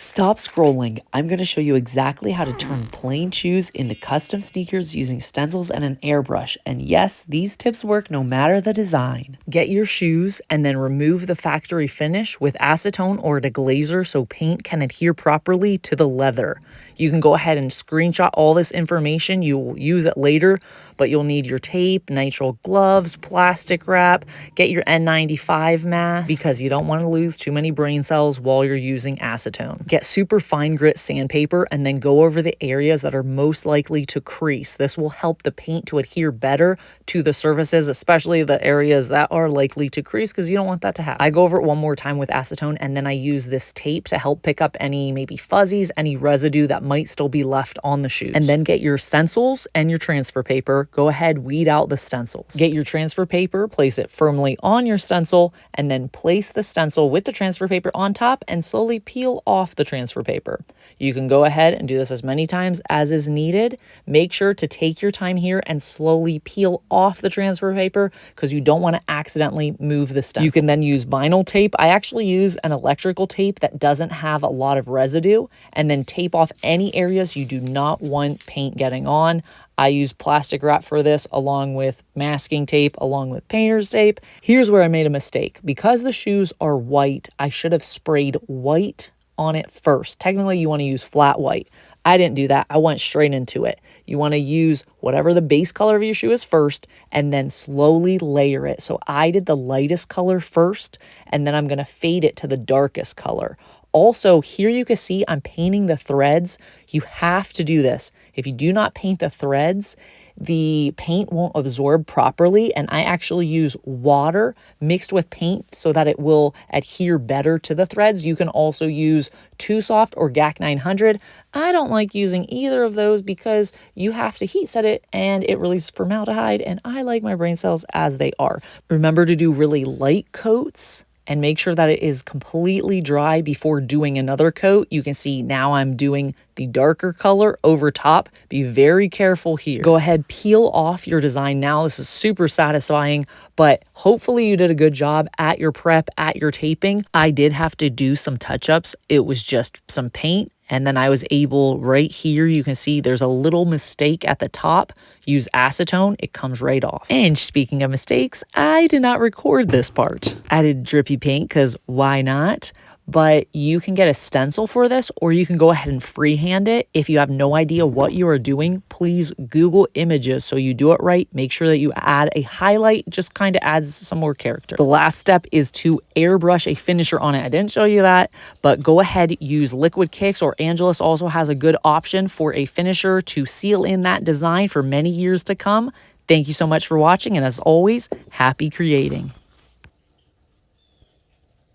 Stop scrolling. I'm going to show you exactly how to turn plain shoes into custom sneakers using stencils and an airbrush. And yes, these tips work no matter the design. Get your shoes and then remove the factory finish with acetone or deglazer so paint can adhere properly to the leather. You can go ahead and screenshot all this information. You will use it later, but you'll need your tape, nitrile gloves, plastic wrap, get your N95 mask because you don't want to lose too many brain cells while you're using acetone. Get super fine grit sandpaper and then go over the areas that are most likely to crease. This will help the paint to adhere better to the surfaces, especially the areas that are likely to crease because you don't want that to happen. I go over it one more time with acetone and then I use this tape to help pick up any maybe fuzzies, any residue that might still be left on the shoes. And then get your stencils and your transfer paper. Go ahead, weed out the stencils. Get your transfer paper, place it firmly on your stencil, and then place the stencil with the transfer paper on top and slowly peel off the transfer paper. You can go ahead and do this as many times as is needed. Make sure to take your time here and slowly peel off the transfer paper because you don't want to accidentally move the stencil. You can then use vinyl tape. I actually use an electrical tape that doesn't have a lot of residue, and then tape off any areas you do not want paint getting on. I use plastic wrap for this along with masking tape, along with painter's tape. Here's where I made a mistake. Because the shoes are white, I should have sprayed white on it first. Technically, you want to use flat white. I didn't do that. I went straight into it. You want to use whatever the base color of your shoe is first and then slowly layer it. So I did the lightest color first, and then I'm going to fade it to the darkest color. Also, here you can see I'm painting the threads. You have to do this. If you do not paint the threads, the paint won't absorb properly, and I actually use water mixed with paint so that it will adhere better to the threads. You can also use Too Soft or GAC 900. I don't like using either of those because you have to heat set it and it releases formaldehyde, and I like my brain cells as they are. Remember to do really light coats and make sure that it is completely dry before doing another coat. You can see now I'm doing the darker color over top. Be very careful here. Go ahead, peel off your design now. This is super satisfying, but hopefully you did a good job at your prep, at your taping. I did have to do some touch-ups. It was just some paint. And then I was able, right here, you can see there's a little mistake at the top. Use acetone, it comes right off. And speaking of mistakes, I did not record this part. I did drippy paint because why not? But you can get a stencil for this, or you can go ahead and freehand it. If you have no idea what you are doing, please Google images so you do it right. Make sure that you add a highlight, just kind of adds some more character. The last step is to airbrush a finisher on it. I didn't show you that, but go ahead, use Liquid Kicks, or Angelus also has a good option for a finisher to seal in that design for many years to come. Thank you so much for watching, and as always, happy creating.